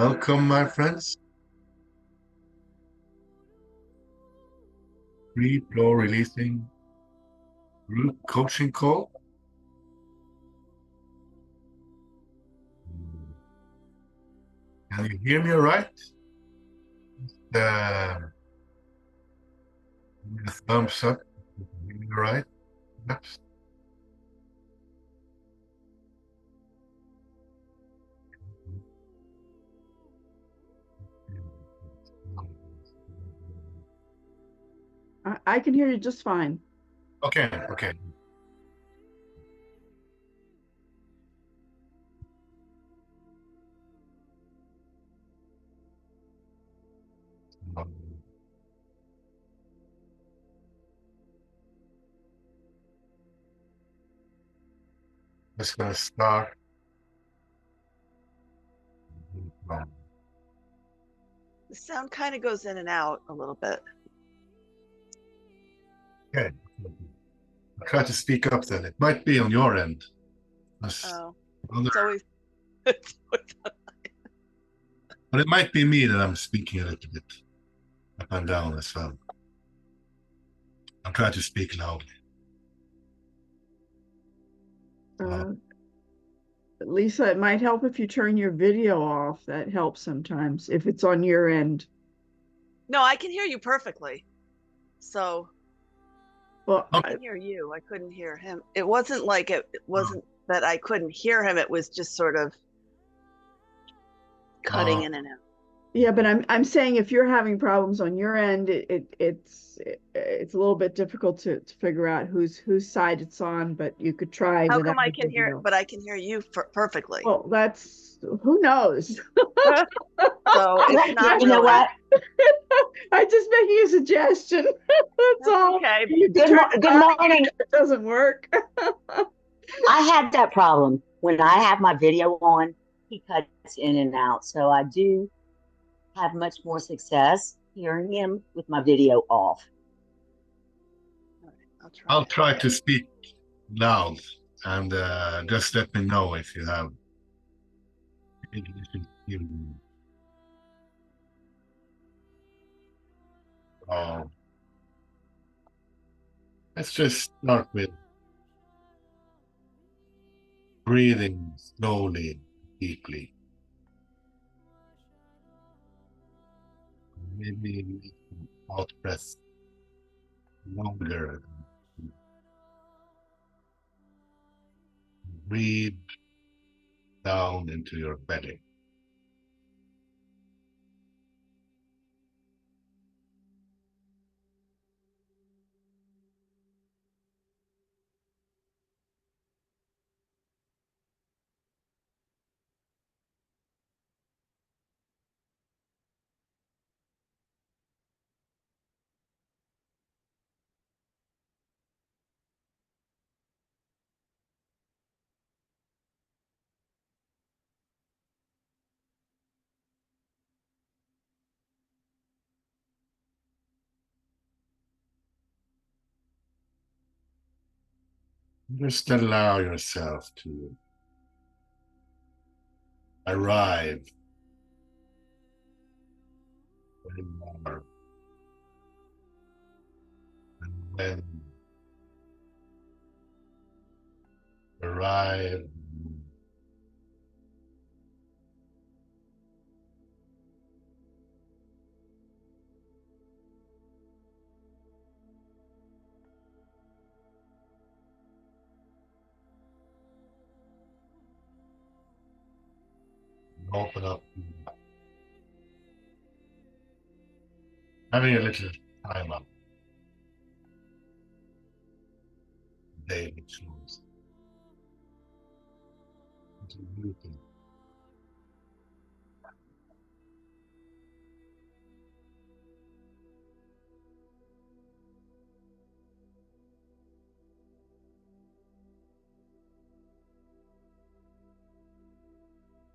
Welcome, my friends. Free flow releasing group coaching call. Can you hear me all right? The thumbs up. Can you hear me all right? Perhaps. I can hear you just fine. Okay, okay. Just gonna start. The sound kind of goes in and out a little bit. Okay. I'll try to speak up then. It might be on your end. Oh, On the- it's always. But it might be me that I'm speaking a little bit up and down as well. I'll try to speak loudly. Lisa, it might help if you turn your video off. That helps sometimes if it's on your end. No, I can hear you perfectly. So Well, I can hear you. I couldn't hear him. It wasn't like it wasn't that I couldn't hear him. It was just sort of cutting in and out. yeah, but I'm saying if you're having problems on your end, it's a little bit difficult to figure out whose side it's on, but you could try How without come I a can hear, video. but I can hear you perfectly? Well, that's who knows. So it's not You know really. what? I'm just making a suggestion. That's all. Okay. You can turn it Good off morning. if it doesn't work. I have that problem. When I have my video on, he cuts in and out. So I do have much more success hearing him with my video off. All right, I'll try to speak loud and just let me know if you have. Oh, let's just start with breathing slowly, deeply. Maybe out breath longer. Breathe down into your belly. Just allow yourself to arrive where you are. And when you arrive, open up, having a little time up. Daily choose.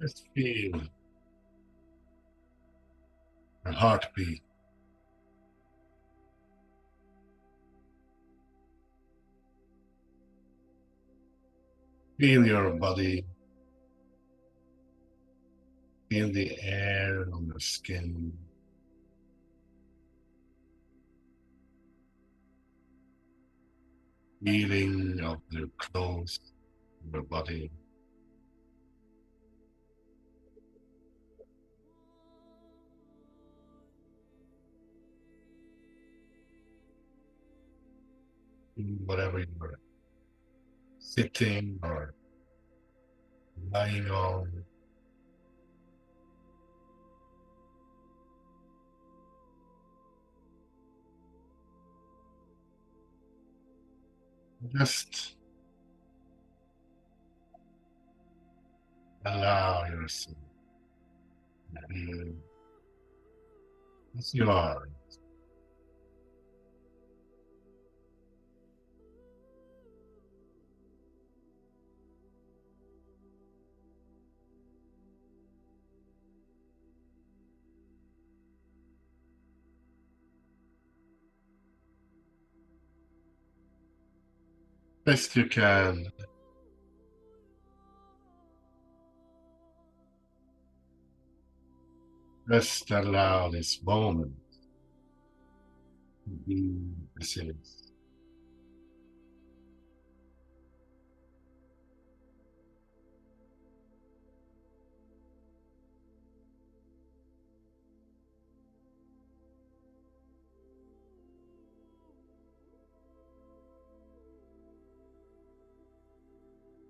Just feel your heartbeat. Feel your body Feel the air on your skin. Feeling of your clothes, your body. Whatever you're sitting or lying on. Just allow yourself to be as you are. Best you can. Just allow this moment to be as it is.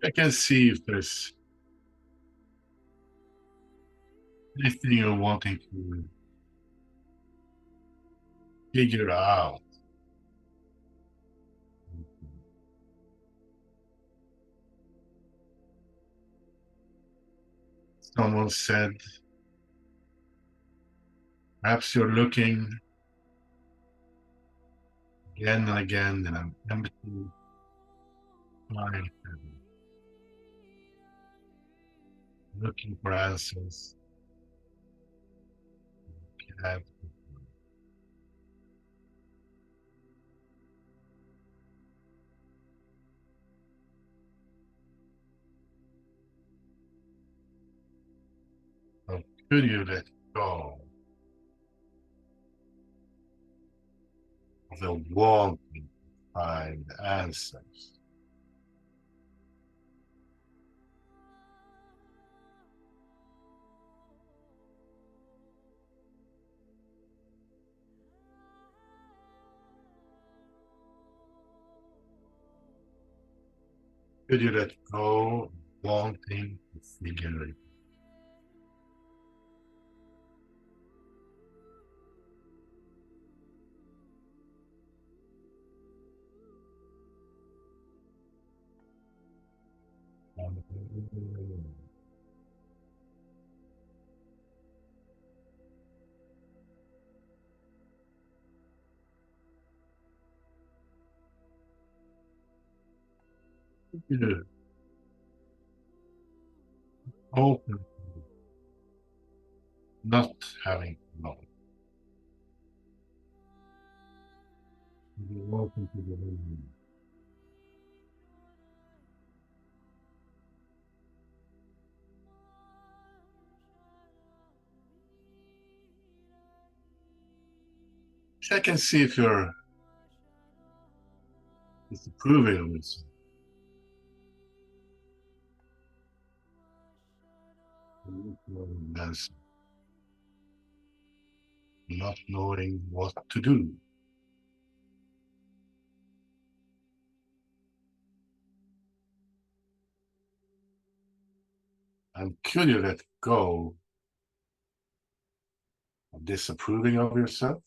I can see if there's anything you're wanting to figure out. Someone said, perhaps you're looking again and again in an empty mind, looking for answers. Have How could you let go of the wanting to find answers? Could you let go of wanting to figure it out? You open to not having to know. You're open to the room. Check and see if you're disapproving of yourself. Not knowing what to do. And could you let go of disapproving of yourself?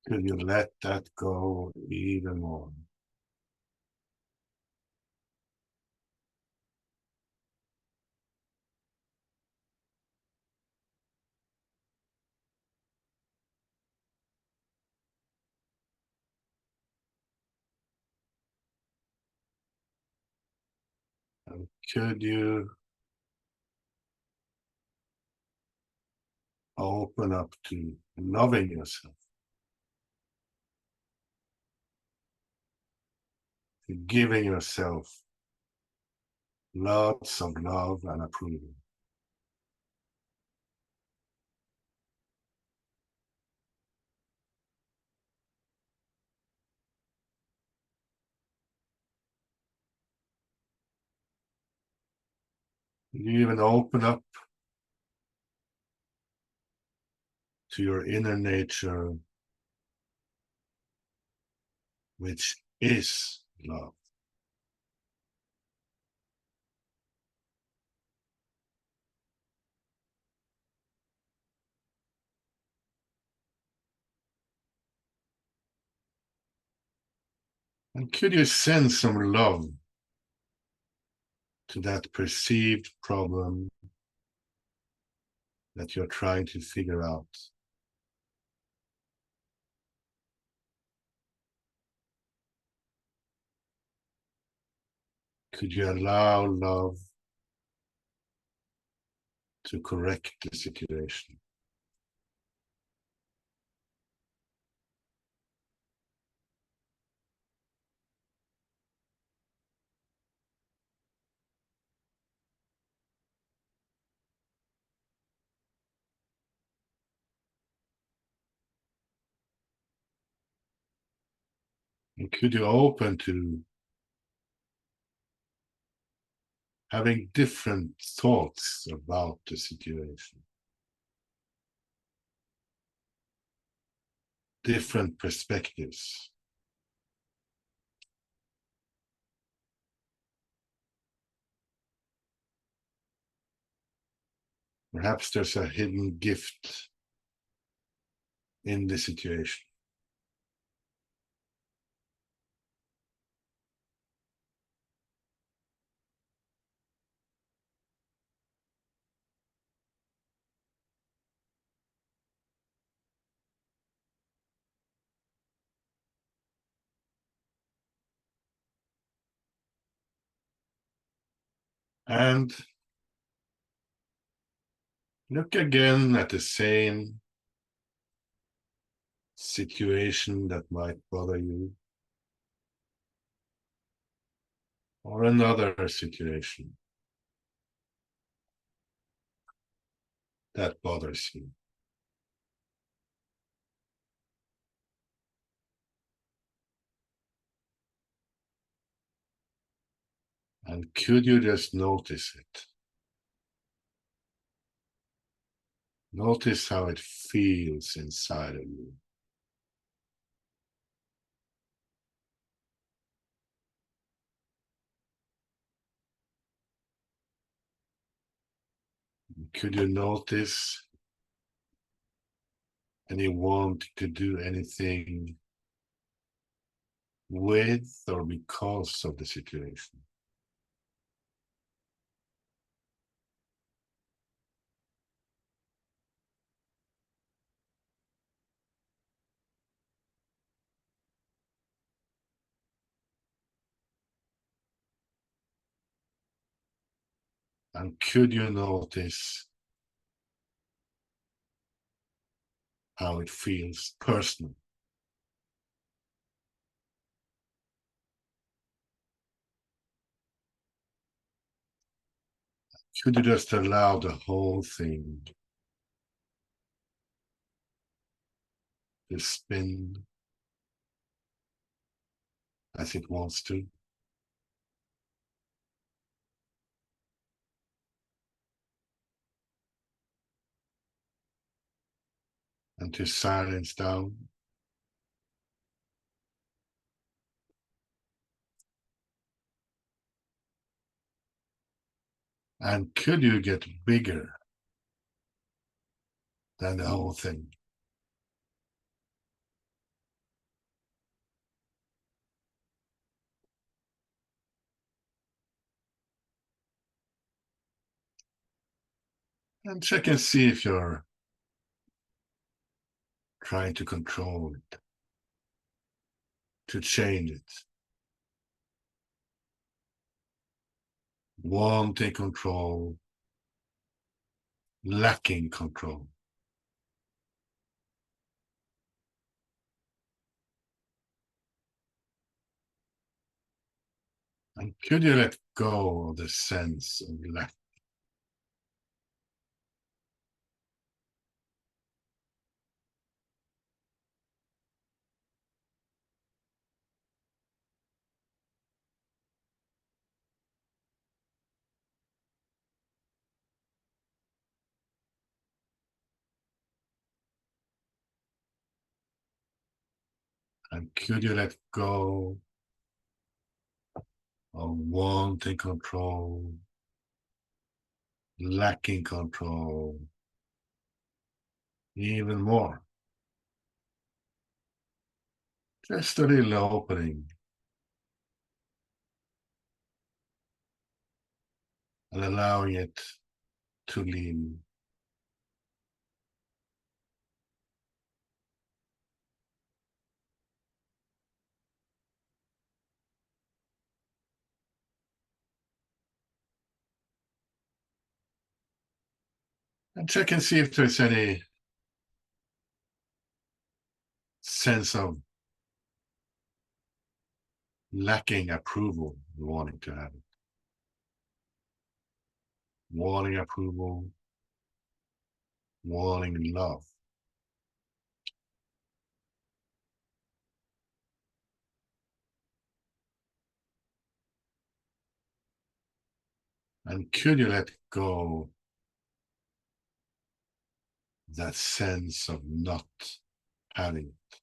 Could you let that go even more? And could you open up to loving yourself, to giving yourself lots of love and approval. You even open up to your inner nature, which is love. And could you send some love to that perceived problem that you're trying to figure out? Could you allow love to correct the situation? And could you open to having different thoughts about the situation, different perspectives? Perhaps there's a hidden gift in the situation. And look again at the same situation that might bother you, or another situation that bothers you. And could you just notice it? Notice how it feels inside of you. Could you notice any want to do anything with or because of the situation? And could you notice how it feels personal? Could you just allow the whole thing to spin as it wants to? And to silence down? And could you get bigger than the whole thing? And check and see if you're trying to control it, to change it, wanting control, lacking control. And could you let go of the sense of lack? And could you let go of wanting control, lacking control, even more? Just a little opening and allowing it to leave. And check and see if there's any sense of lacking approval, wanting to have it. Wanting approval, wanting love. And could you let go that sense of not having it?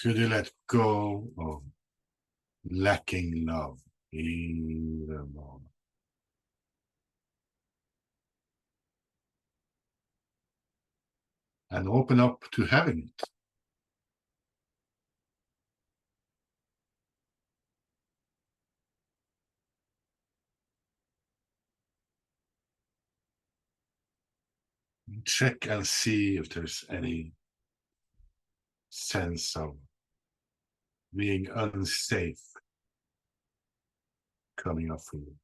Could you let go of lacking love even more? And open up to having it. Check and see if there's any sense of being unsafe coming up for you.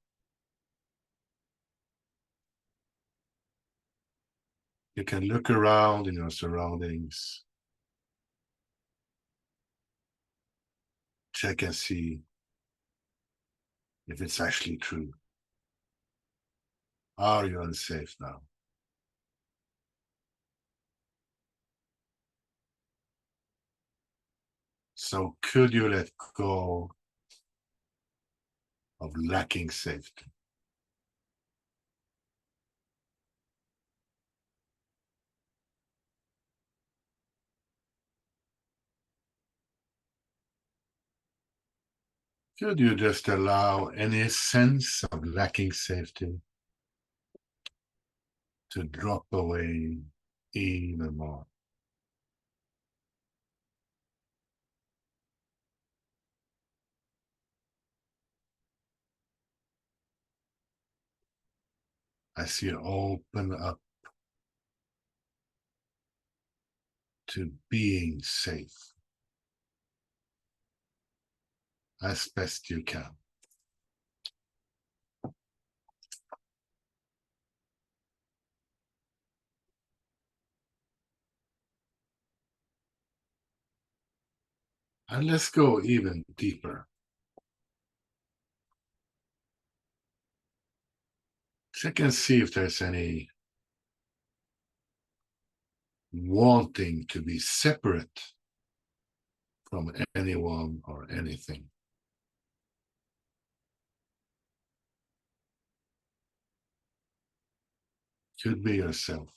You can look around in your surroundings. Check and see if it's actually true. Are you unsafe now? So could you let go of lacking safety? Could you just allow any sense of lacking safety to drop away even more? As you open up to being safe as best you can. And let's go even deeper. Check and see if there's any wanting to be separate from anyone or anything. Could be yourself.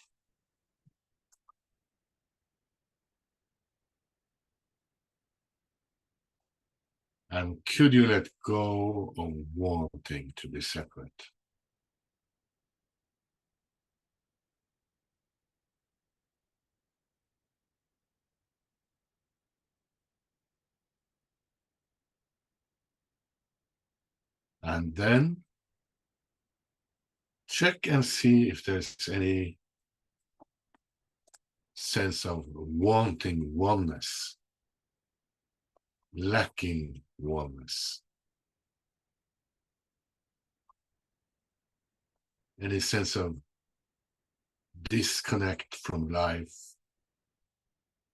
And could you let go of wanting to be separate? And then check and see if there's any sense of wanting oneness, lacking oneness. any sense of disconnect from life,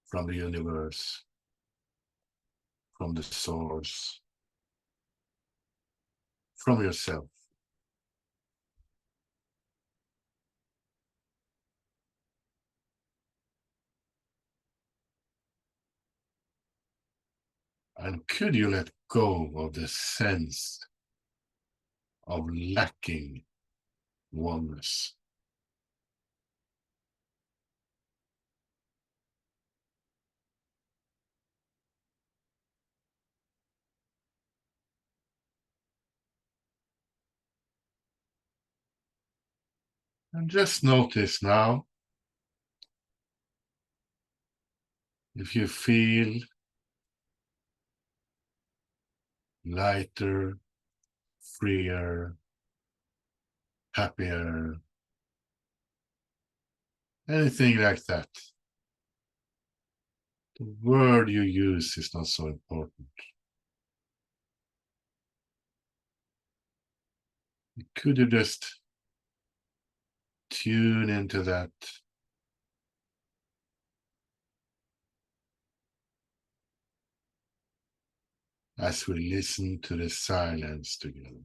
from the universe, from the source, from yourself. And could you let go of the sense of lacking oneness? And just notice now if you feel lighter, freer, happier, anything like that. The word you use is not so important. Could you just tune into that? As we listen to the silence together.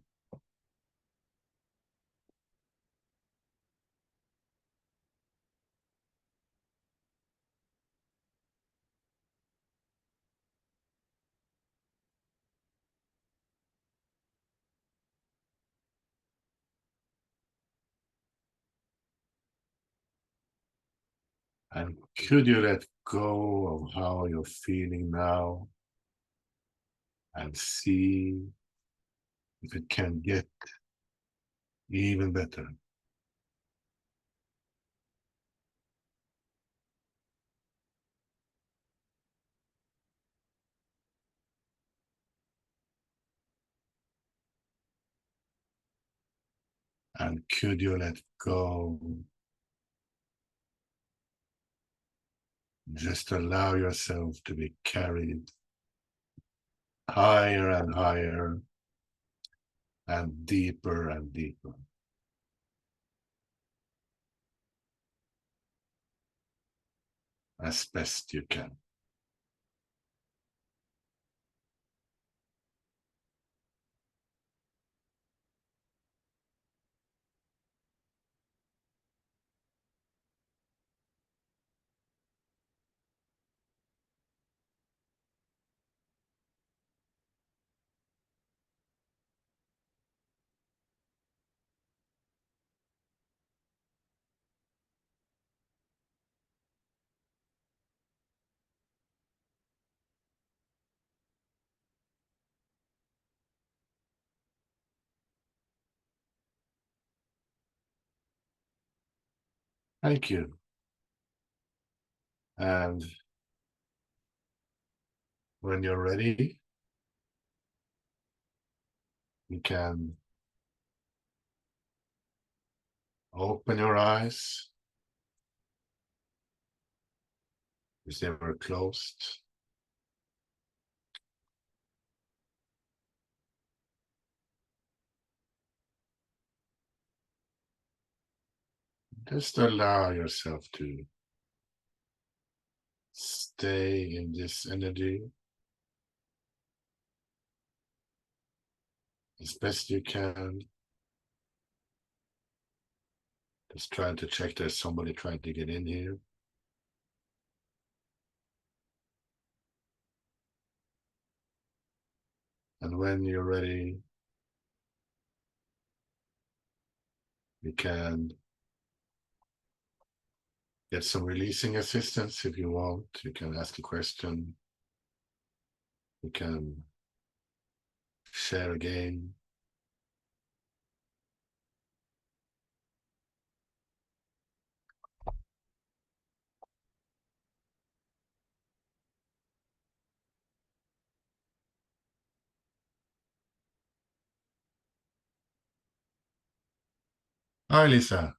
And could you let go of how you're feeling now and see if it can get even better? And could you let go? Just allow yourself to be carried higher and higher and deeper as best you can. Thank you. And when you're ready, you can open your eyes. If they were closed. Just allow yourself to stay in this energy as best you can. Just trying to check there's somebody trying to get in here. And when you're ready, you can get some releasing assistance if you want. You can ask a question. You can share a game. Hi, Lisa.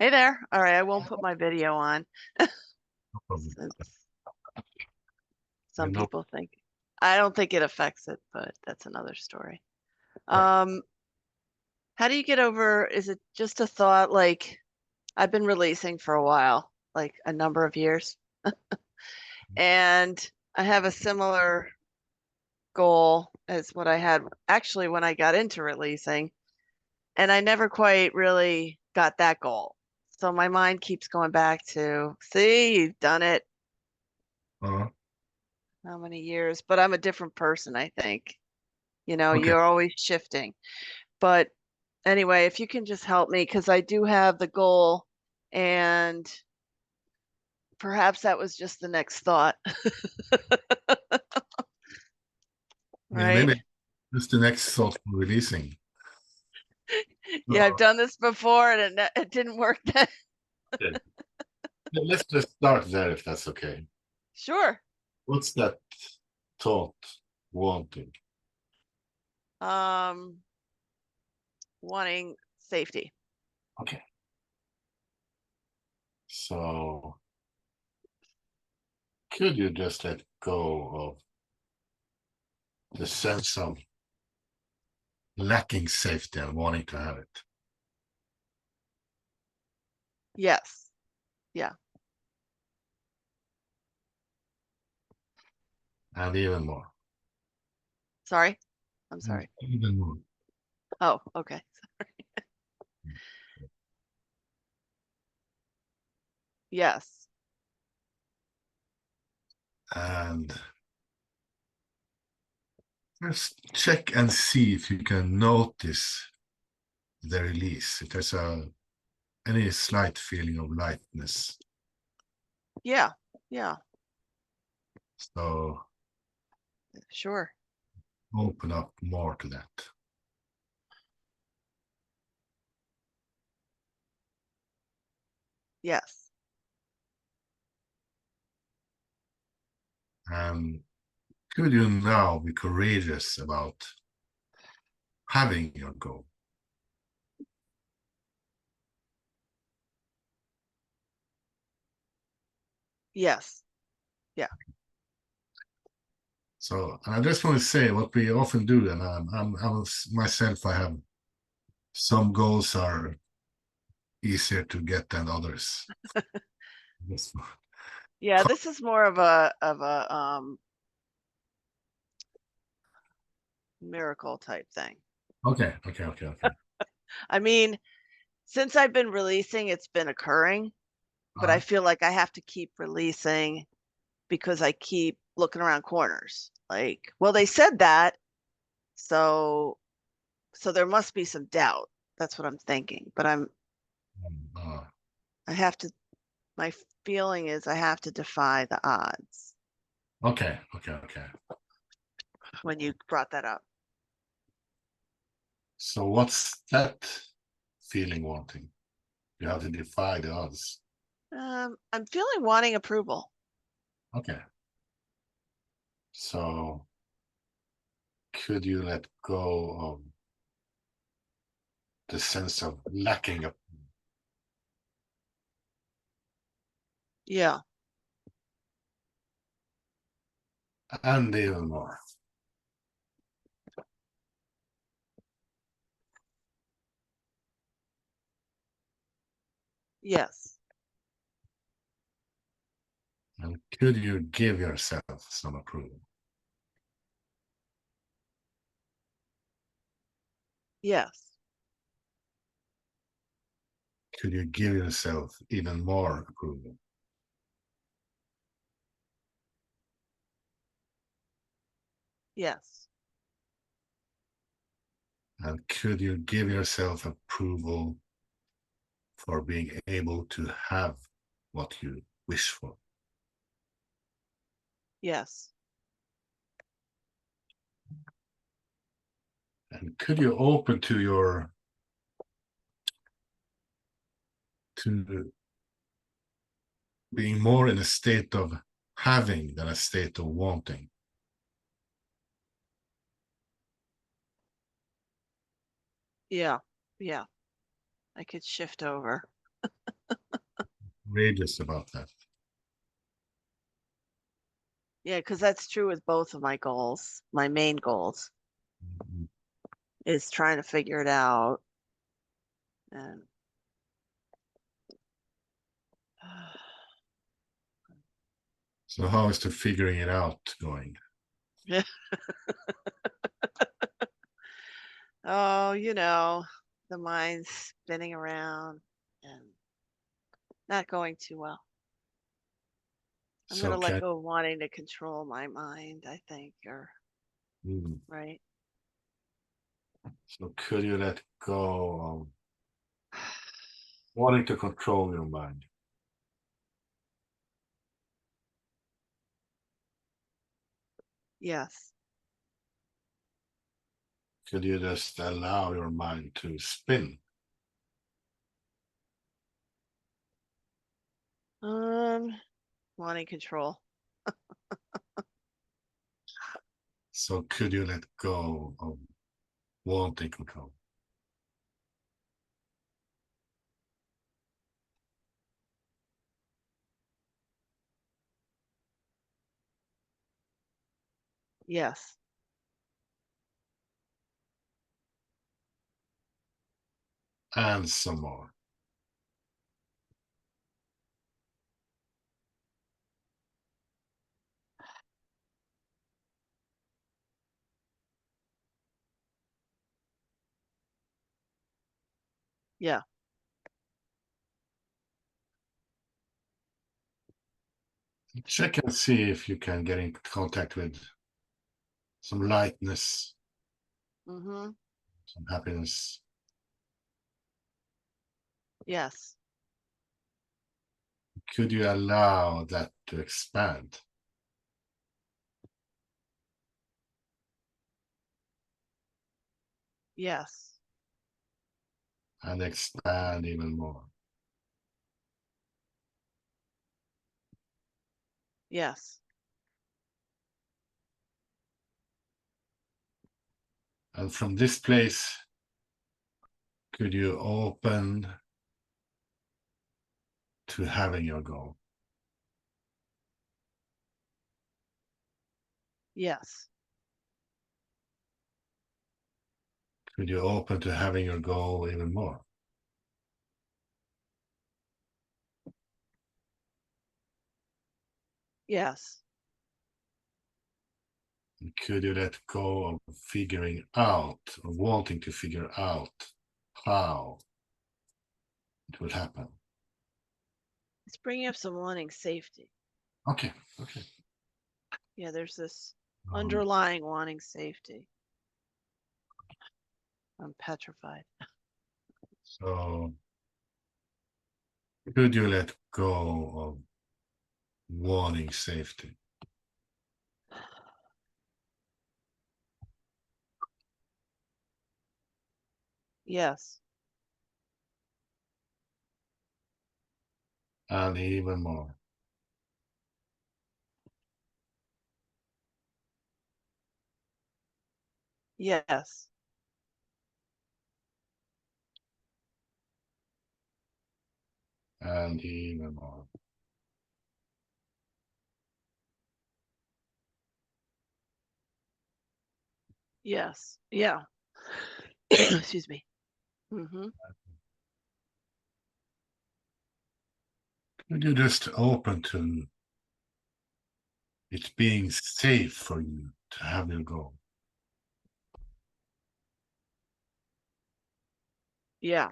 Hey there. All right, I won't put my video on. No problem. Since some No. people think I don't think it affects it, but that's another story. Right. How do you get over, is it just a thought, like, I've been releasing for a while, like a number of years. And I have a similar goal as what I had actually when I got into releasing, and I never quite really got that goal. So my mind keeps going back to, see, you've done it Uh, how many years, but I'm a different person, I think. You know, Okay. you're always shifting. But anyway, if you can just help me, because I do have the goal, and perhaps that was just the next thought, Yeah, right? maybe that's the next thought for releasing. Yeah, I've done this before and it didn't work then. Okay. Yeah, let's just start there if that's okay. Sure. What's that thought wanting? Um, wanting safety. Okay. So could you just let go of the sense of lacking safety and wanting to have it? Yes. Yeah. And even more. Sorry. I'm And sorry. even more. Oh, okay. Yes. And just check and see if you can notice the release, if there's any slight feeling of lightness. Yeah. Yeah. So Sure. open up more to that. Yes. And could you now be courageous about having your goal? Yes. So I just want to say what we often do, and I'm myself, I have some goals are easier to get than others. Yes. Yeah, this is more of a miracle type thing. Okay. I mean, since I've been releasing, it's been occurring, but I feel like I have to keep releasing because I keep looking around corners. Like, well, they said that, so there must be some doubt. That's what I'm thinking. But uh, I have to, my feeling is I have to defy the odds okay. when you brought that up. So what's that feeling wanting? You have to defy the odds. I'm feeling wanting approval. Okay. So could you let go of the sense of lacking of, Yeah. and even more? Yes. And could you give yourself some approval? Yes. Could you give yourself even more approval? Yes. And could you give yourself approval for being able to have what you wish for? Yes. And could you open to being more in a state of having than a state of wanting? Yeah. Yeah. I could shift over. Courageous about that. Yeah, because that's true with both of my goals. My main goals Mhm. is trying to figure it out And So how is the figuring it out going? oh, you know, the mind's spinning around and not going too well. I'm So gonna let can go of wanting to control my mind, I think, or mm, right. so could you let go of wanting to control your mind? Yes. Could you just allow your mind to spin? Wanting control. So could you let go of wanting control? Yes. And some more. Yeah. Check and see if you can get in contact with some lightness, Mm-hmm. some happiness. Yes. Could you allow that to expand? Yes. And expand even more. Yes. And from this place, could you open to having your goal? Yes. Could you open to having your goal even more? Yes. And could you let go of figuring out, or wanting to figure out how it will happen? It's bringing up some wanting safety. Okay, okay. Yeah, there's this Um, underlying wanting safety. I'm petrified. So could you let go of wanting safety? Yes. And even more. Yes. And even more. Yes. Yeah. Excuse me. Mm-hmm. Could you just open to it being safe for you to have your goal? Yeah.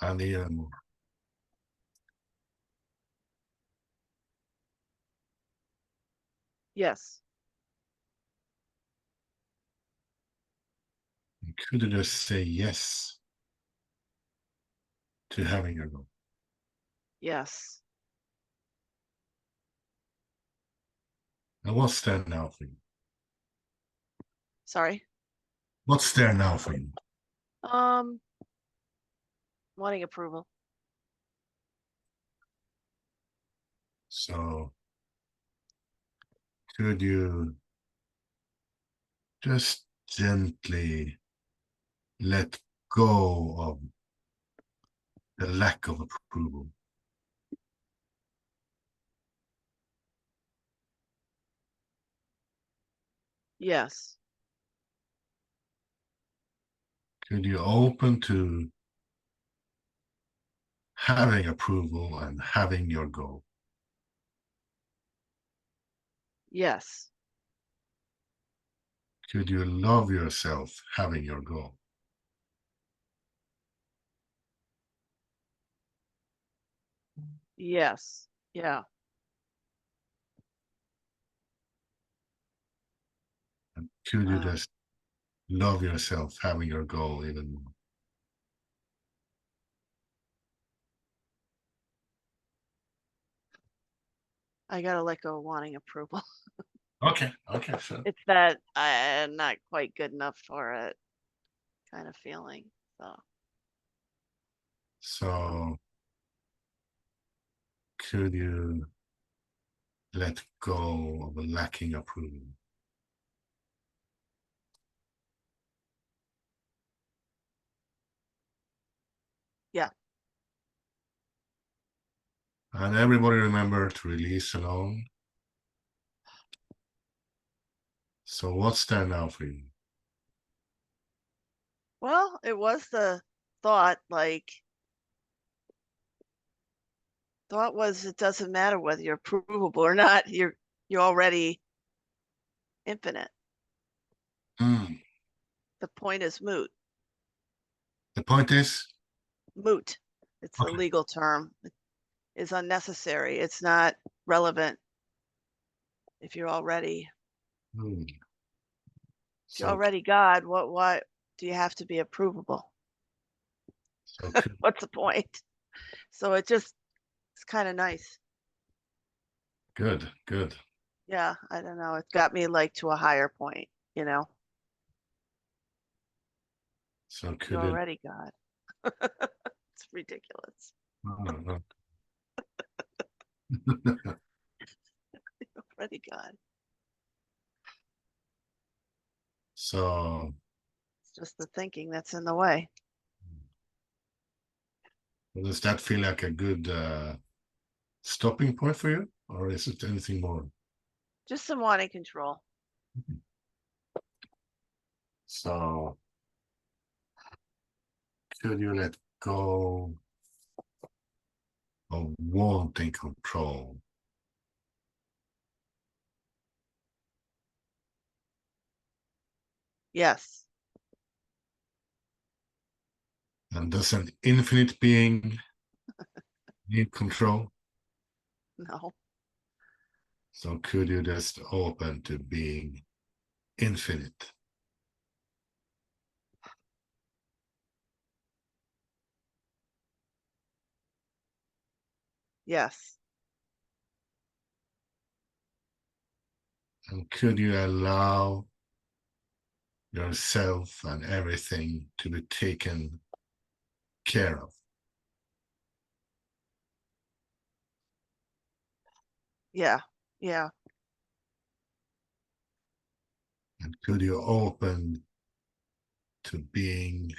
And even more. Yes. Could you just say yes to having your goal? Yes. And what's there now for you? Sorry. What's there now for you? Um, wanting approval. So could you just gently let go of the lack of approval? Yes. Could you open to having approval and having your goal? Yes. Could you love yourself having your goal? Yes. Yeah. And could you Uh, just love yourself having your goal even more? I gotta let go of wanting approval. Okay, okay, sure. It's that I'm not quite good enough for it kind of feeling. So So could you let go of a lacking approval? yeah. And everybody remember to release alone. So what's there now for you? Well, it was the thought, like thought was it doesn't matter whether you're provable or not, you're already infinite. Hmm. The point is moot. The point is, Moot. It's a okay. legal term. It is unnecessary. It's not relevant if you're already Hmm. if you're So, already God, what do you have to be approvable? so could, What's the point? So it's kind of nice. good, good. Yeah, I don't know. It got me like to a higher point, you know. So You're could it? already God. It's ridiculous. Oh, You're already God. so It's just the thinking that's in the way. does that feel like a good stopping point for you, or is it anything more? Just some wanting control. So could you let go of wanting control? Yes. And does an infinite being need control? No. So could you just open to being infinite? Yes. And could you allow yourself and everything to be taken care of? Yeah. Yeah. And could you open to being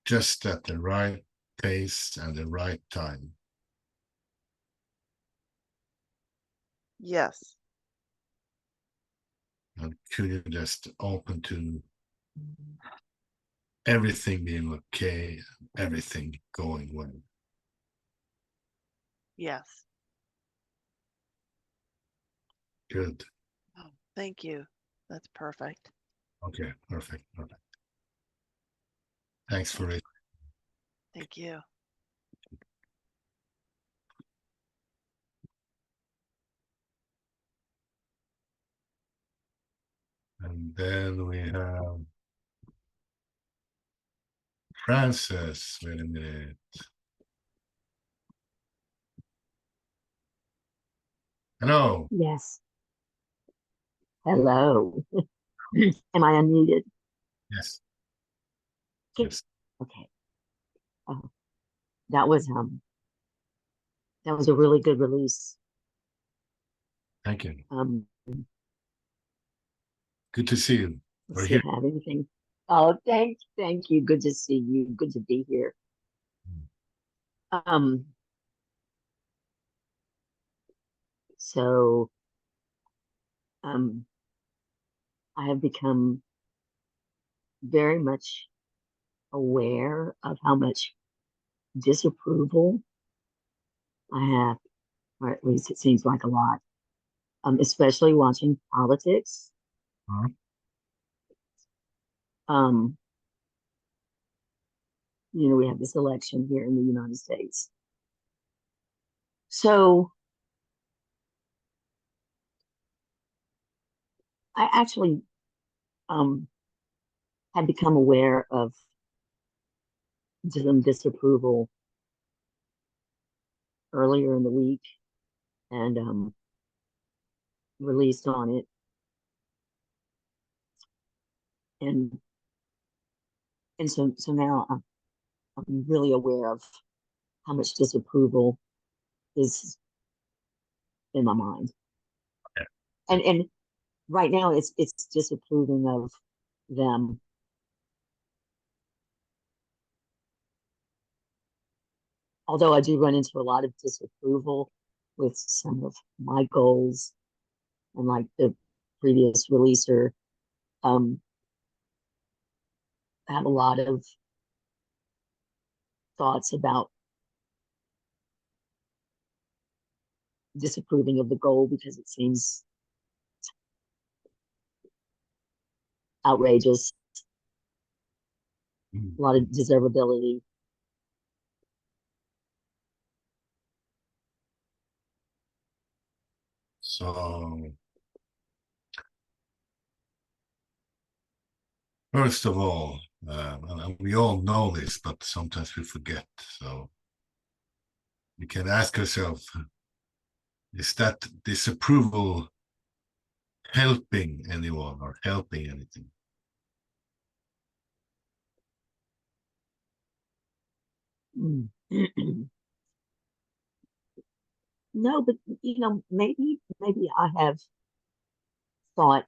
just at the right place and the right time? Yes. And could you just open to everything being okay, everything going well? Yes. Good. Oh, thank you. That's perfect. Okay, perfect, perfect. Thanks for it. Thank you. And then we have Francis. Wait a minute. Hello. Yes. Hello. Am I unmuted? Yes. Okay. Yes. Okay. Oh, that was a really good release. Thank you. Um, Good to see you. let's We're see if here. I have anything. Oh, thank you. Good to see you. Good to be here. Um, so, um, I have become very much aware of how much disapproval I have, or at least it seems like a lot, especially watching politics. Huh? Um, you know, we have this election here in the United States. So I actually had become aware of some disapproval earlier in the week and released on it. And so now I'm really aware of how much disapproval is in my mind. Okay. And right now it's disapproving of them. Although I do run into a lot of disapproval with some of my goals, and like the previous releaser, I have a lot of thoughts about disapproving of the goal because it seems outrageous, Mm. a lot of deservability. So, first of all, and we all know this, but sometimes we forget. So, we can ask ourselves, is that disapproval helping anyone or helping anything? No, but maybe I have thought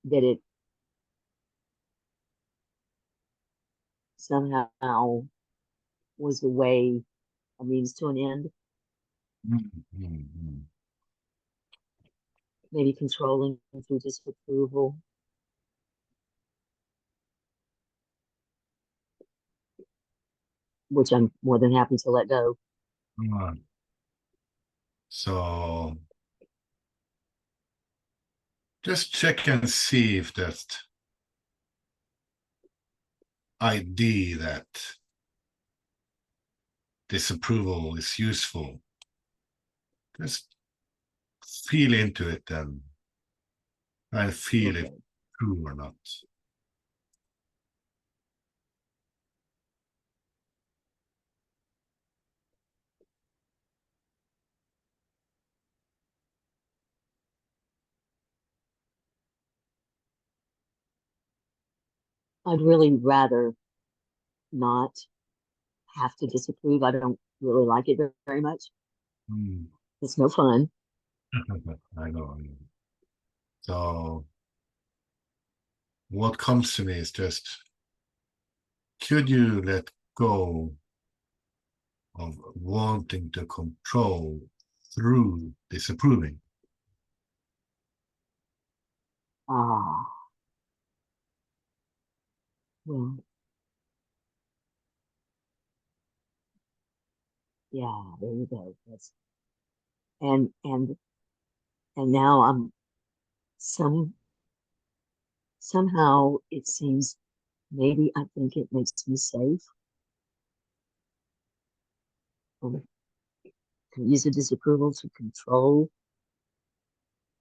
that it somehow was a way, a means to an end, Mm, mm, mm. maybe controlling through disapproval. Which I'm more than happy to let go. Right. So, just check and see if that idea that disapproval is useful. Just feel into it and try to feel if Okay. it's true or not. I'd really rather not have to disapprove. I don't really like it very much. Mm. It's no fun. I know. So, what comes to me is just, could you let go of wanting to control through disapproving? Ah, well, yeah, there you go. That's and and and now I'm some somehow it seems maybe I think it makes me safe. Can use the disapproval to control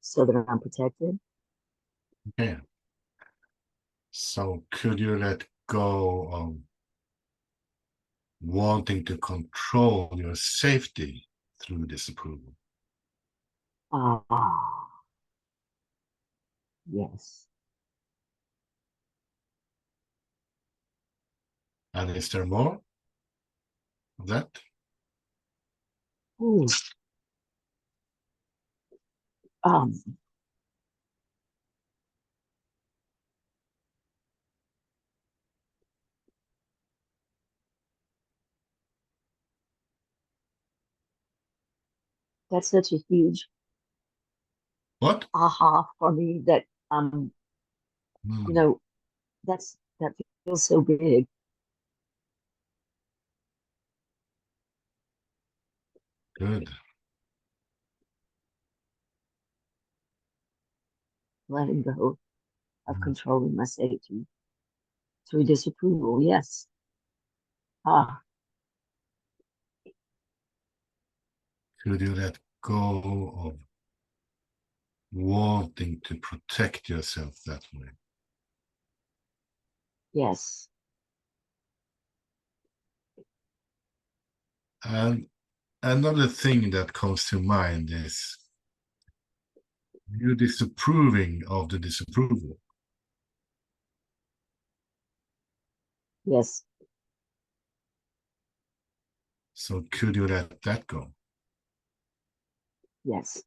so that I'm protected. Okay. So, could you let go of wanting to control your safety through disapproval? Ah, yes. And is there more of that? Ooh. Um, that's such a huge What? aha for me that Hmm, you know, that feels so big. good. Letting go of Hmm. controlling my safety through disapproval. Yes. Ah, Could you let go of wanting to protect yourself that way? yes. And another thing that comes to mind is you disapproving of the disapproval. Yes. So could you let that go? Yes.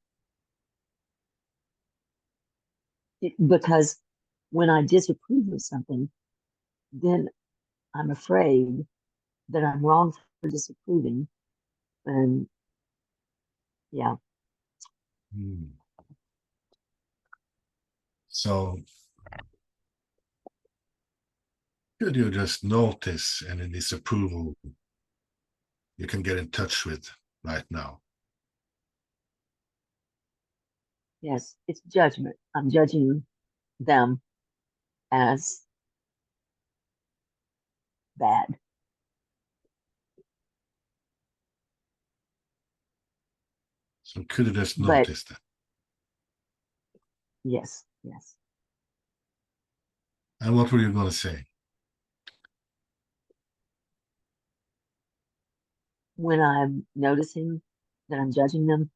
Because when I disapprove of something, then I'm afraid that I'm wrong for disapproving. And yeah, Hmm. So could you just notice any disapproval you can get in touch with right now? yes, it's judgment. I'm judging them as bad. So could you just But notice that? yes, yes. And what were you going to say? When I'm noticing that I'm judging them,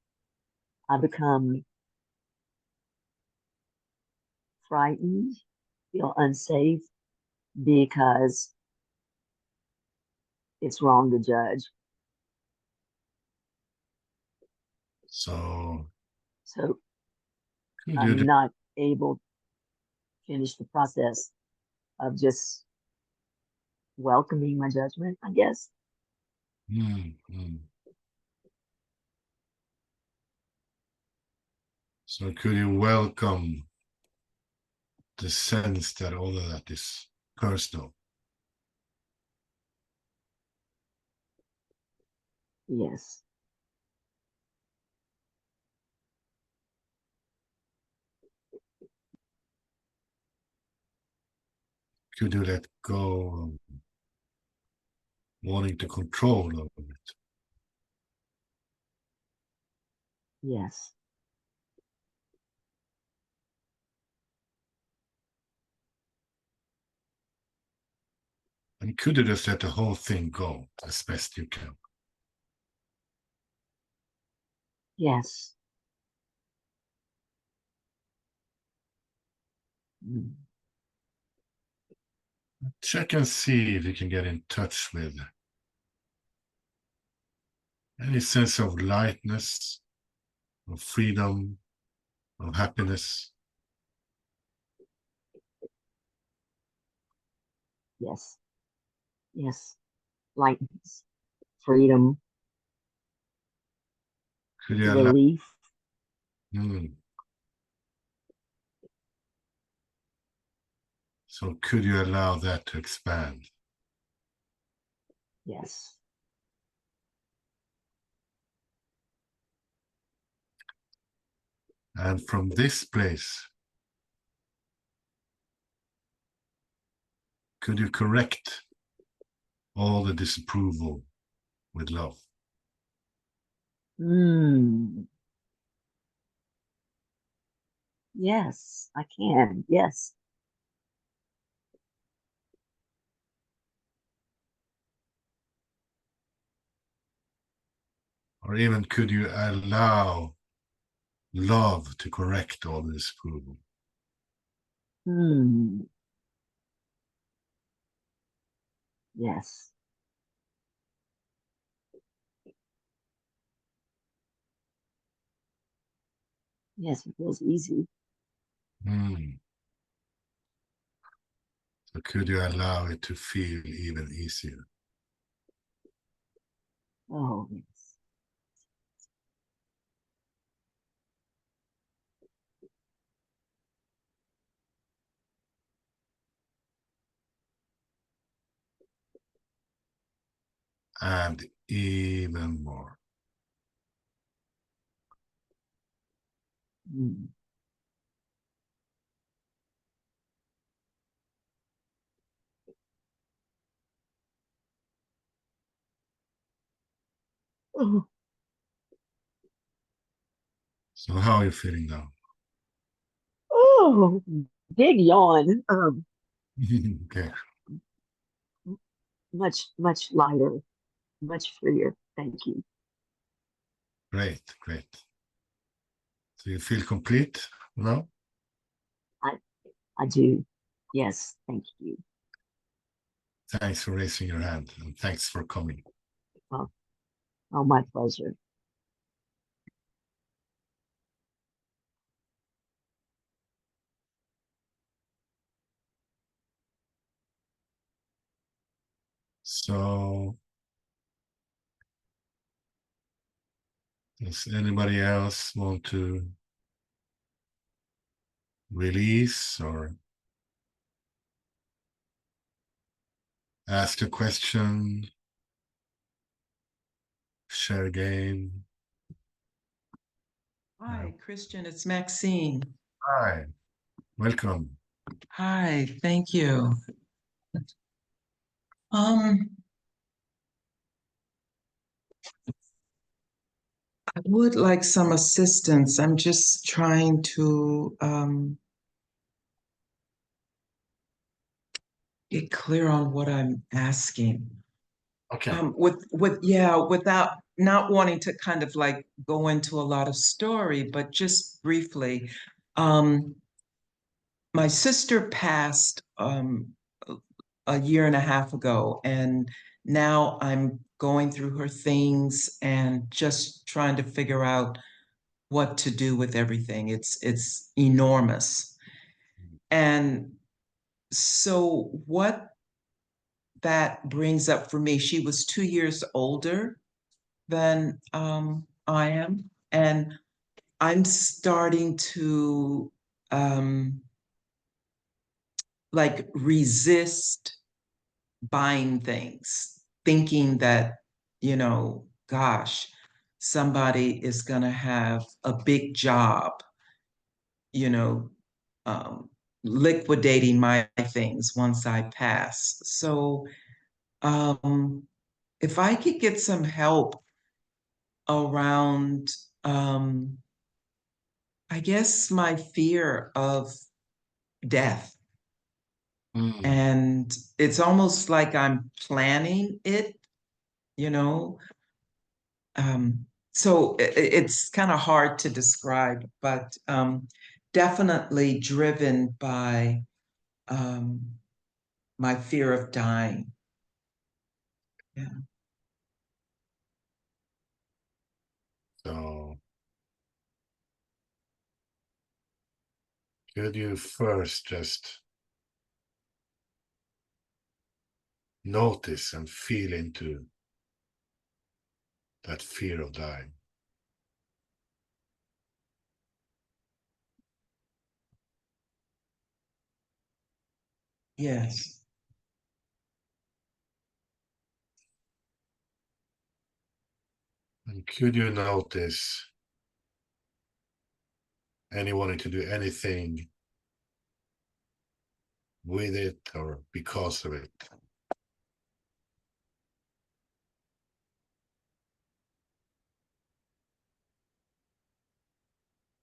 I become frightened, feel unsafe because it's wrong to judge. So So could you I'm just, not able to finish the process of just welcoming my judgment, I guess. hmm, hmm. So could you welcome the sense that all of that is personal? Yes. Could you let go of wanting to control over it? Yes. And could you just let the whole thing go as best you can? Yes. Mm. Check and see if you can get in touch with any sense of lightness, of freedom, of happiness. Yes. Yes. Lightness, freedom, Could you allow, relief. hmm. So could you allow that to expand? Yes. And from this place, could you correct all the disapproval with love? Mm. Yes, I can. Yes. Or even could you allow love to correct all the disapproval? Mm. Yes. Yes, it feels easy. Hmm. So could you allow it to feel even easier? Oh, yes. and even more. Mm. Oh, So how are you feeling now? oh, big yawn. Okay, Much lighter, much freer. Thank you. great, great. So you feel complete now? I do. Yes, thank you. Thanks for raising your hand and thanks for coming. Oh, oh, my pleasure. So, does anybody else want to release or ask a question, share a game? Hi, Christian, it's Maxine. Hi, welcome. Hi, thank you. Um, I would like some assistance. I'm just trying to get clear on what I'm asking. Okay. Without not wanting to kind of like go into a lot of story, but just briefly, my sister passed a year and a half ago, and now I'm going through her things and just trying to figure out what to do with everything. It's enormous. And so what that brings up for me, she was 2 years older than I am, and I'm starting to like resist buying things, thinking that, gosh, somebody is going to have a big job, you know, um, liquidating my things once I pass. So, if I could get some help around, um, I guess, my fear of death. Mm. And it's almost like I'm planning it, you know, so it's kind of hard to describe, but definitely driven by um, my fear of dying. Yeah. So, could you first just notice and feel into that fear of dying? Yes. And could you notice any wanting to do anything with it or because of it?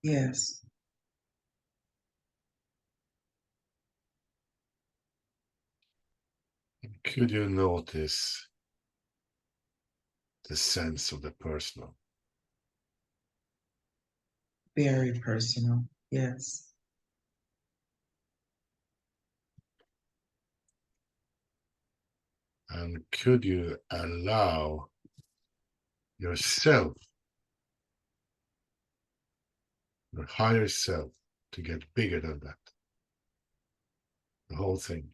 Yes. Could you notice the sense of the personal? Very personal. Yes. And could you allow yourself, your higher self, to get bigger than that? The whole thing.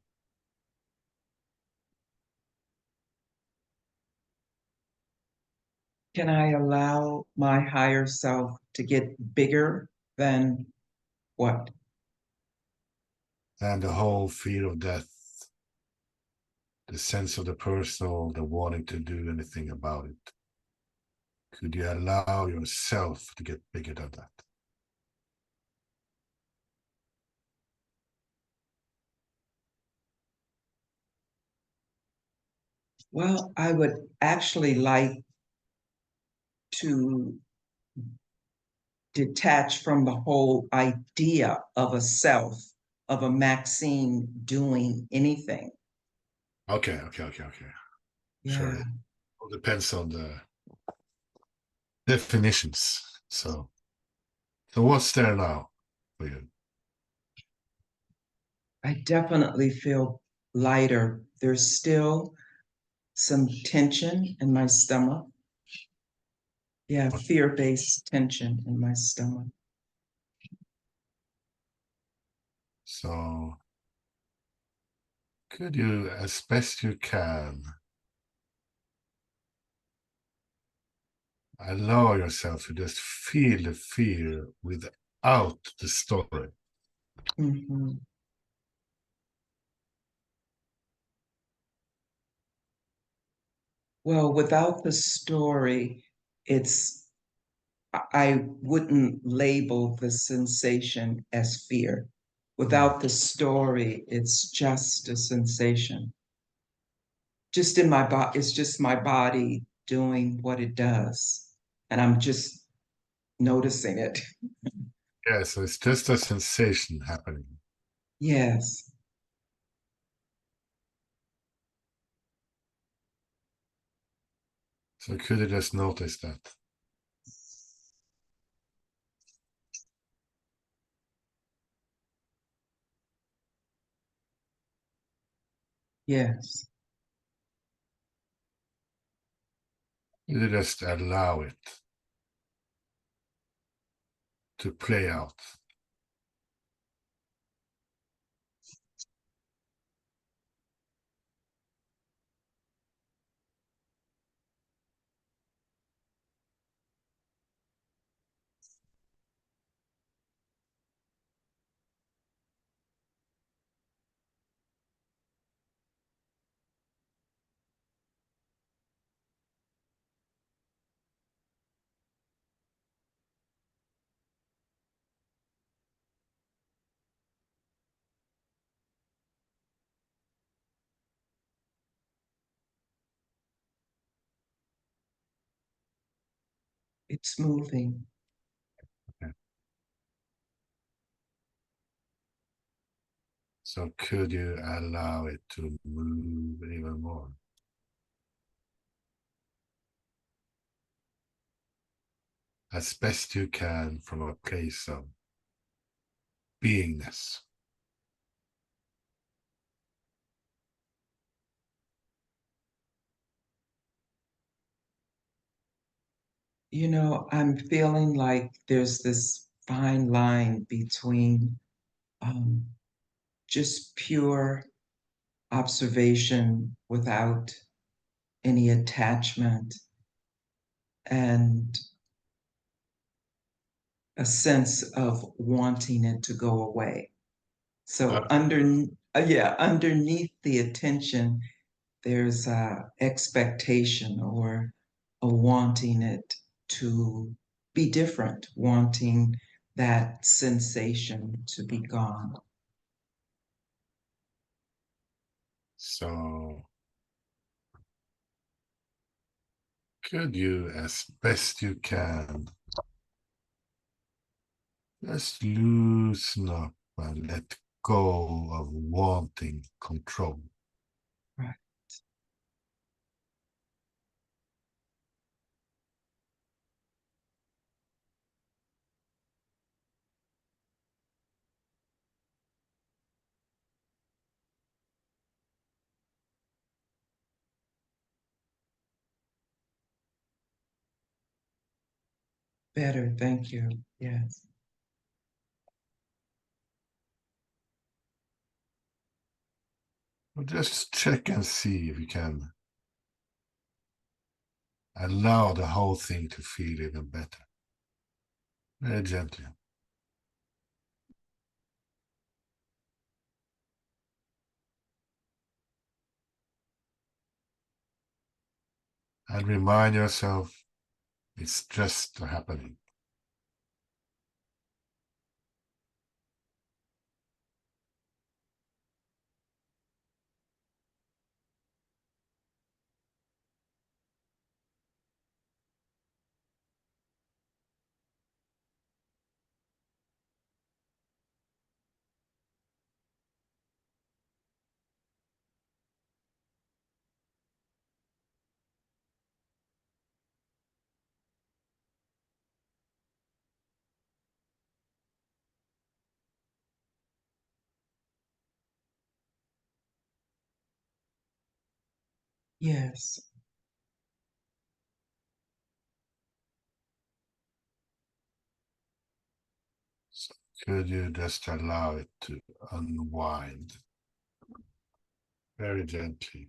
Can I allow my higher self to get bigger than what? And the whole fear of death, the sense of the personal, the wanting to do anything about it? Could you allow yourself to get bigger than that? Well, I would actually like to detach from the whole idea of a self, of a Maxine doing anything. Okay. Sure. Yeah. It all depends on the definitions. So what's there now for you? I definitely feel lighter. There's still some tension in my stomach. Yeah, fear-based tension in my stomach. So could you, as best you can, allow yourself to just feel the fear without the story? Mhm. Well, without the story, I wouldn't label the sensation as fear. Without the story, it's just a sensation. Just in my body, it's just my body doing what it does. And I'm just noticing it. Yeah, so it's just a sensation happening. Yes. So could you just notice that? Yes. You just allow it to play out. It's moving. So could you allow it to move even more? As best you can from a place of beingness. You know, I'm feeling like there's this fine line between um, just pure observation without any attachment and a sense of wanting it to go away. So underneath the attention, there's a expectation or a wanting it to be different, wanting that sensation to be gone. So could you, as best you can, just loosen up and let go of wanting control? Right. Better, thank you. Yes. Well, just check and see if you can allow the whole thing to feel even better. Very gently. And remind yourself it's just happening. Yes. Could you just allow it to unwind very gently?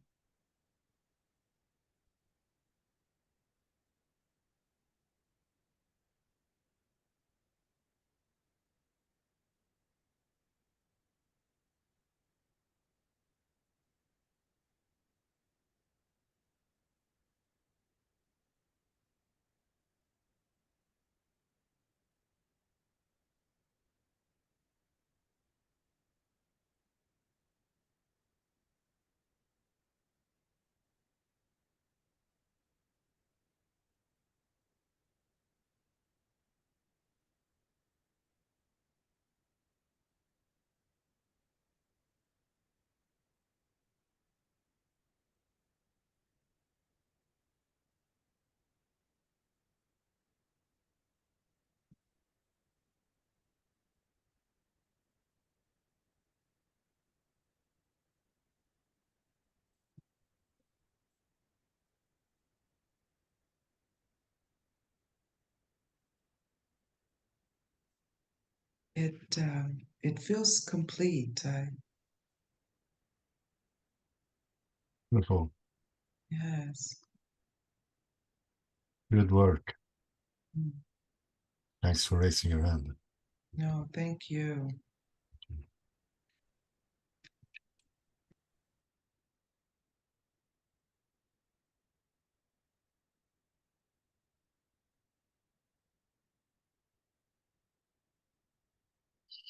It feels complete. Wonderful. Yes. Good work. Mm. Thanks for raising your hand. No, thank you.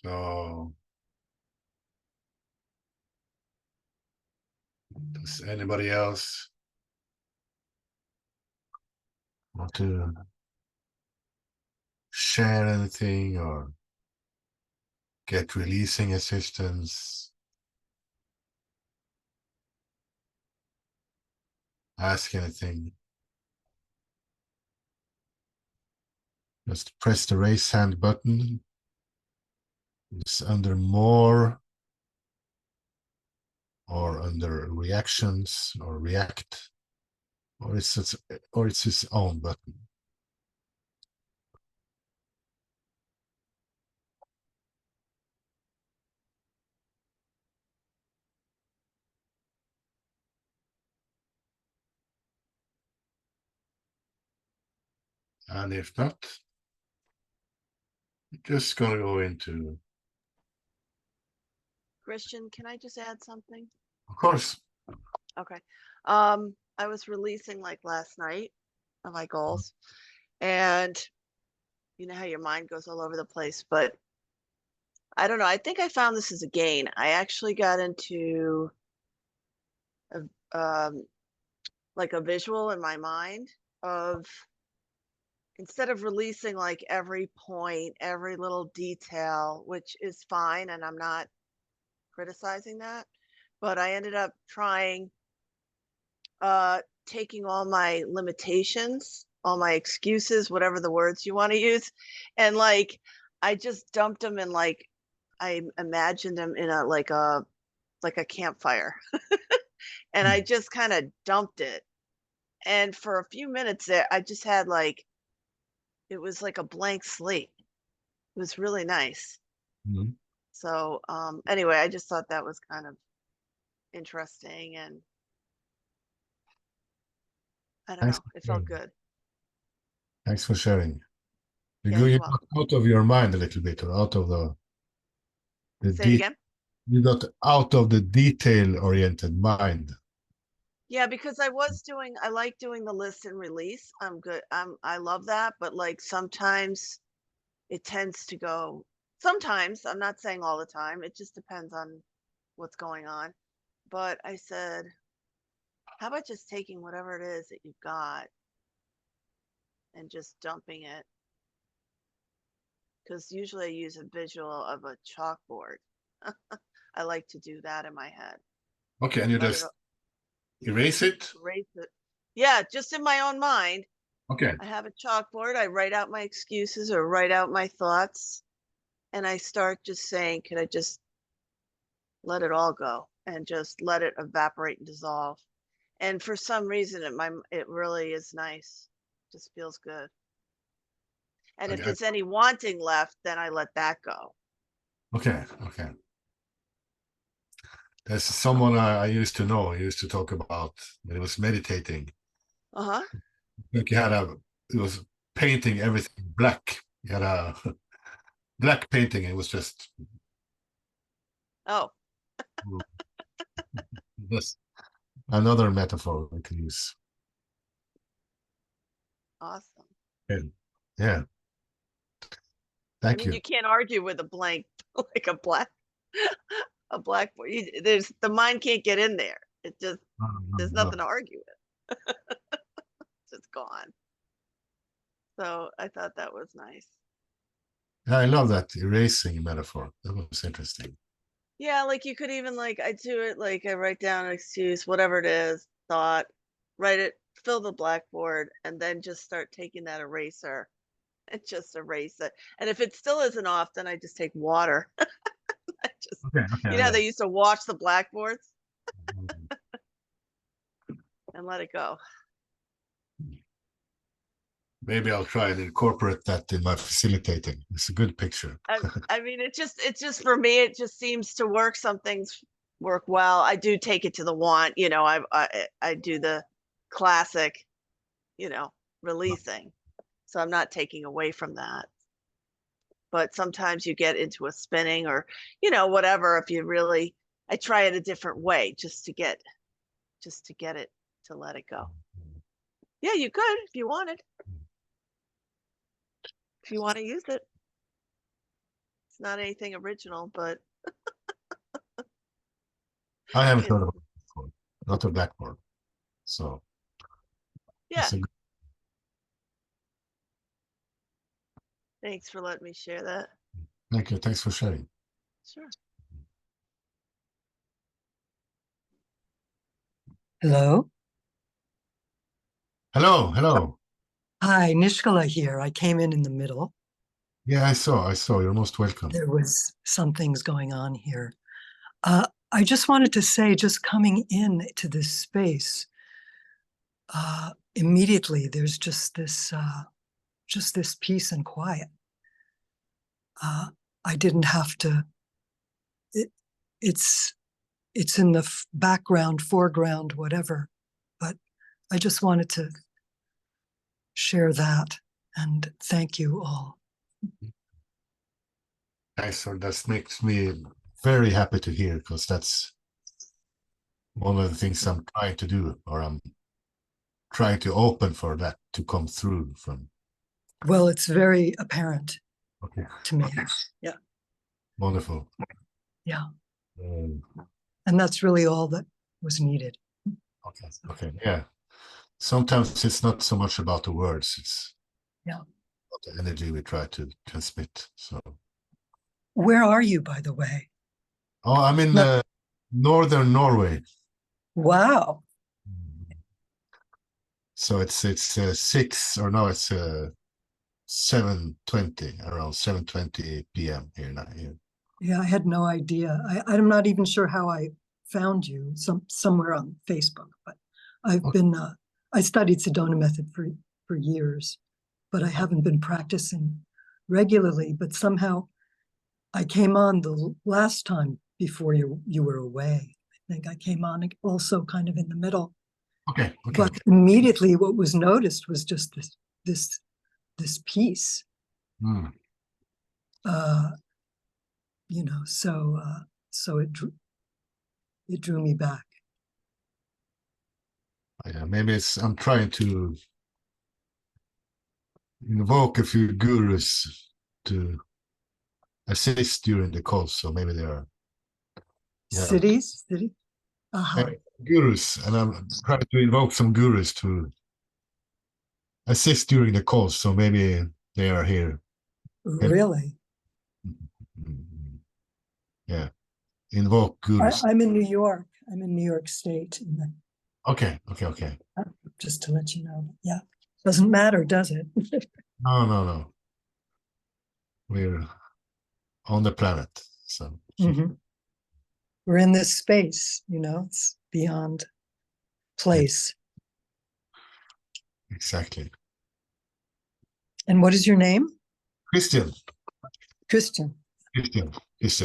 So, does anybody else want to share anything or get releasing assistance? Ask anything? Just press the raise hand button. It's under more or under reactions or react, or it's its own button. And if not, just gonna go into, Christian, can I just add something? of course. Okay. I was releasing like last night of my goals, and you know how your mind goes all over the place, but I don't know. I think I found this as a gain. I actually got into um, like a visual in my mind of, instead of releasing like every point, every little detail, which is fine, and I'm not criticizing that, but I ended up trying taking all my limitations, all my excuses, whatever the words you want to use, and like I just dumped them in, like I imagined them in a campfire. And I just kind of dumped it. And for a few minutes there, I just had like, it was like a blank slate. It was really nice. Mhm. So anyway, I just thought that was kind of interesting, and I don't Thanks know, for it felt sharing. good. Thanks for sharing. Yeah, You you're got welcome. out of your mind a little bit, or out of the Say it again. you got out of the detail-oriented mind. Yeah, because I like doing the list and release. I'm good. I love that, but like sometimes it tends to go, sometimes, I'm not saying all the time. It just depends on what's going on. But I said, how about just taking whatever it is that you've got and just dumping it? Because usually I use a visual of a chalkboard. I like to do that in my head. Okay, and you Let it just erase it. erase it. Yeah, just in my own mind. Okay, I have a chalkboard. I write out my excuses or write out my thoughts, and I start just saying, can I just let it all go and just let it evaporate and dissolve? And for some reason, it really is nice. Just feels good. And if okay, there's any wanting left, then I let that go. okay, okay. There's someone I used to know. He used to talk about when he was meditating. Uh-huh. Like he was painting everything black. He had a black painting. It was just Oh, this another metaphor we can use. awesome. Yeah, yeah. I Thank mean, you. you can't argue with a blank, like a blackboard. There's the mind can't get in there. It just, No, there's no. nothing to argue with. It's just gone. So I thought that was nice. Yeah, I love that erasing metaphor. That was interesting. Yeah, like you could even like I do it like I write down an excuse, whatever it is, thought, write it, fill the blackboard, and then just start taking that eraser and just erase it. And if it still isn't off, then I just take water. I just, Okay, okay. you know how Yeah. they used to wash the blackboards Mm. and let it go. Maybe I'll try and incorporate that in my facilitating. It's a good picture. I mean, it's just for me, it just seems to work. Some things work well. I do take it to the want, I do the classic, releasing. So I'm not taking away from that. But sometimes you get into a spinning or, whatever. If you really, I try it a different way just to get it to let it go. Yeah, you could if you wanted. If you want to use it. It's not anything original, but I haven't it's, heard about it before. Not a blackboard. So yeah. it's a good. Thanks for letting me share that. Thank you. Thanks for sharing. Sure. Hello. Hello, hello. Hi, Nishkala here. I came in the middle. Yeah, I saw. You're most welcome. There was some things going on here. I just wanted to say, just coming in to this space, immediately there's just this peace and quiet. I didn't have to. It's in the background, foreground, whatever. But I just wanted to share that and thank you all. Thanks, so that makes me very happy to hear because that's one of the things I'm trying to do, or I'm trying to open for that to come through from. Well, it's very apparent Okay, to me. Yeah. wonderful. Yeah. Um, And that's really all that was needed. okay, okay, yeah. Sometimes it's not so much about the words; it's Yeah. about the energy we try to transmit. So, Where are you, by the way? oh, I'm in northern Norway. Wow. So it's 7:20, around 7:20 p.m. here now. Here. Yeah, I had no idea. I'm not even sure how I found you somewhere on Facebook, but I've been, I studied Sedona method for years, but I haven't been practicing regularly, but somehow I came on the last time before you were away. I think I came on also kind of in the middle. Okay, okay. But immediately what was noticed was just this piece. Mm. So it drew me back. Yeah, maybe I'm trying to invoke a few gurus to assist during the calls, so maybe they are City? Uh-huh. gurus, and I'm trying to invoke some gurus to assist during the calls, so maybe they are here. Really? Yeah, invoke gurus. I'm in New York. I'm in New York State, Okay. just to let you know. Yeah. Doesn't matter, does it? No. We're on the planet, so Mhm. We're in this space, it's beyond place. exactly. And what is your name? Christian. Christian. That's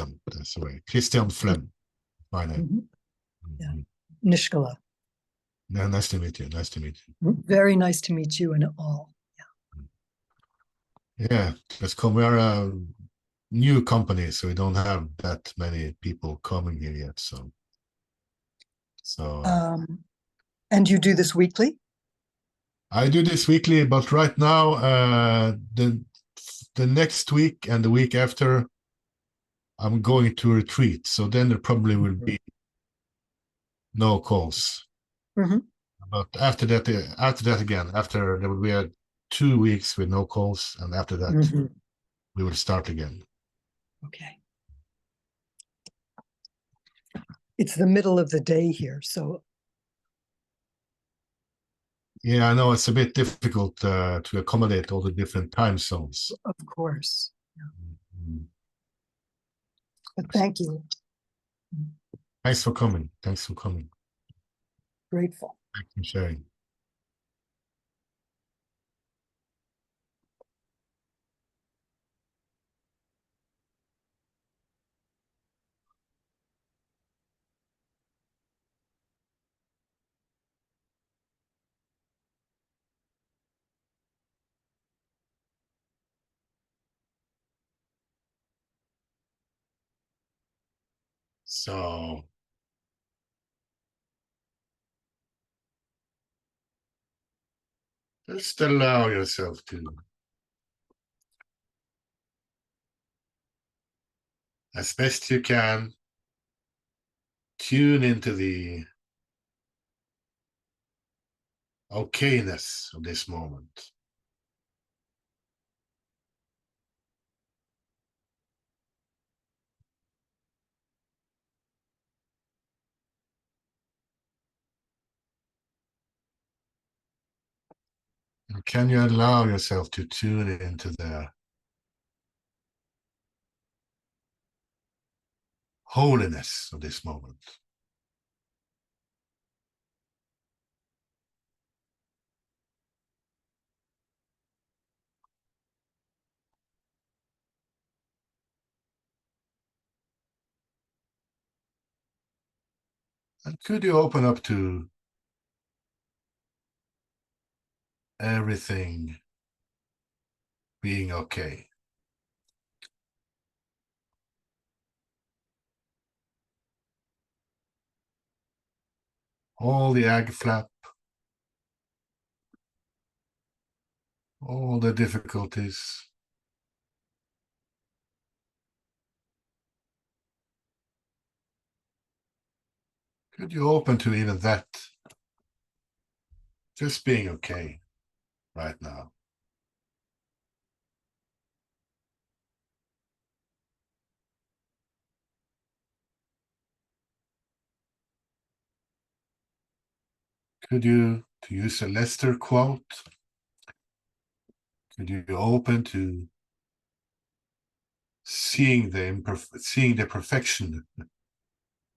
the way. Christian Flem, my name. Mhm. Yeah. Nishkala. Yeah, nice to meet you. Very nice to meet you and all. Yeah, let's come. We are a new company, so we don't have that many people coming here yet. So And you do this weekly? I do this weekly, but right now, the next week and the week after, I'm going to retreat. So then there probably will be no calls. Mhm. But after that again, after there will be 2 weeks with no calls, and after that Mhm. we will start again. Okay. It's the middle of the day here, so Yeah, I know it's a bit difficult to accommodate all the different time zones. of course. Mm. But thank you. Thanks for coming. Grateful. Thanks for sharing. So just allow yourself to, as best you can, tune into the okayness of this moment. And can you allow yourself to tune into the holiness of this moment? And could you open up to everything being okay? All the egg flap, all the difficulties. Could you open to even that? Just being okay right now. Could you, to use a Lester quote, could you open to seeing the perfection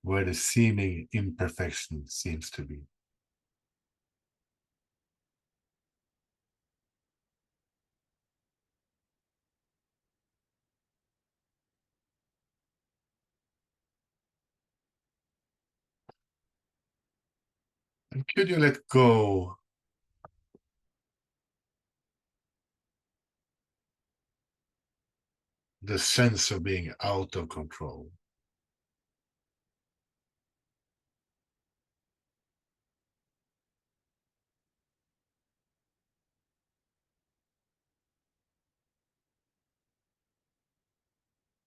where the seeming imperfection seems to be? And could you let go the sense of being out of control?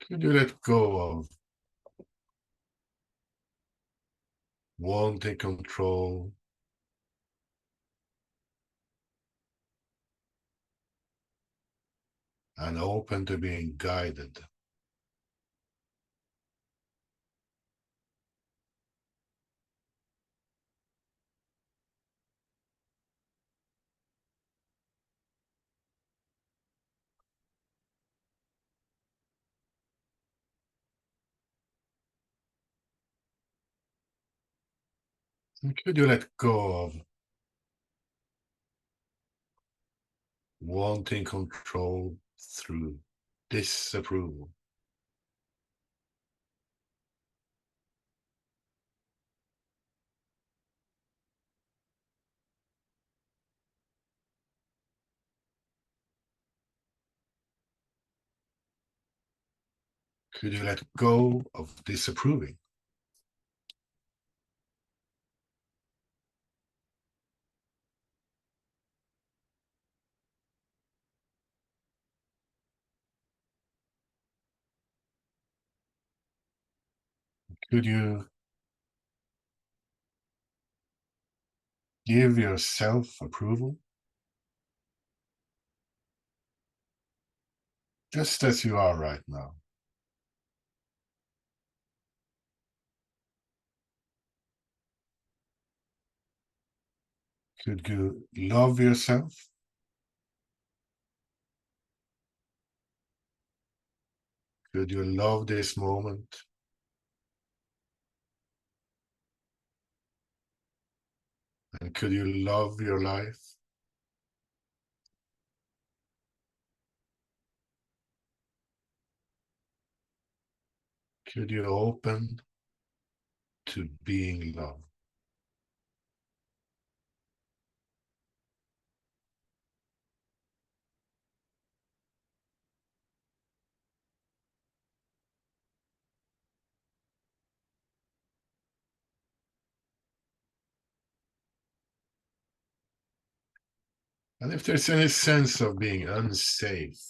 Could you let go of wanting control and open to being guided? And could you let go of wanting control through disapproval? Could you let go of disapproving? Could you give yourself approval just as you are right now? Could you love yourself? Could you love this moment? And could you love your life? Could you open to being loved? And if there's any sense of being unsafe,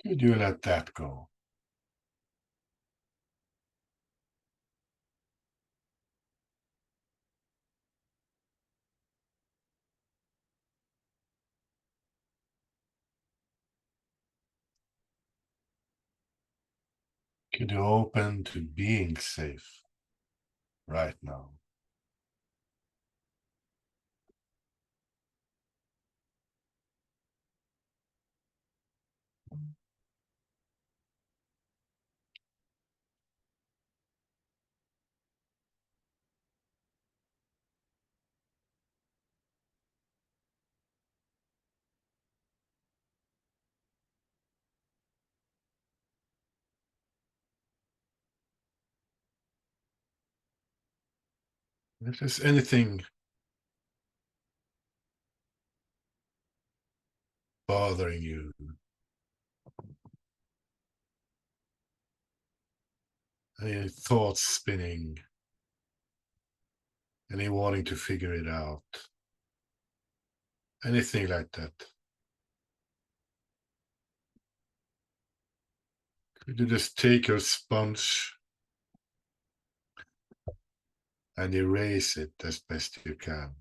could you let that go? Could you open to being safe right now? If there's anything bothering you, any thoughts spinning, any wanting to figure it out, anything like that, could you just take your sponge and erase it as best you can?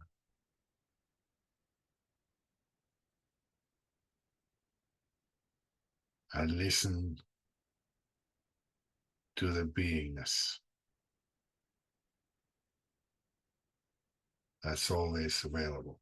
And listen to the beingness that's always available.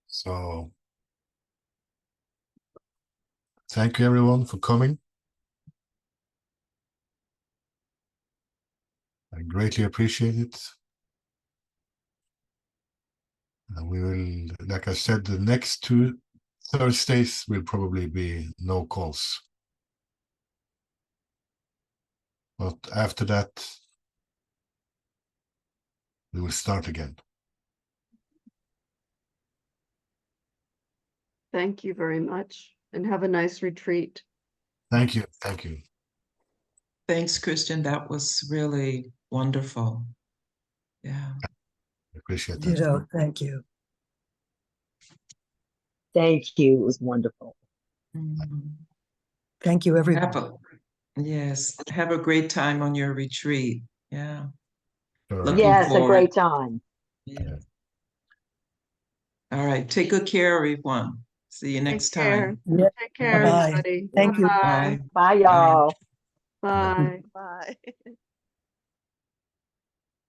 So thank you everyone for coming. I greatly appreciate it. And we will, like I said, the next 2 Thursdays will probably be no calls. But after that, we will start again. Thank you very much and have a nice retreat. Thank you. Thank you. Thanks, Christian. That was really wonderful. Yeah. I appreciate that. Ditto, thank you. Thank you. It was wonderful. Mhm. Thank you, everybody. Yes, have a great time on your retreat. Yeah. Sure. Looking Yes, a forward. great time. Yeah. All right. Take good care, everyone. See you next Take care. time. Yeah, Take care, Bye-bye. everybody. Thank you. Bye. Bye, y'all. Bye. Bye.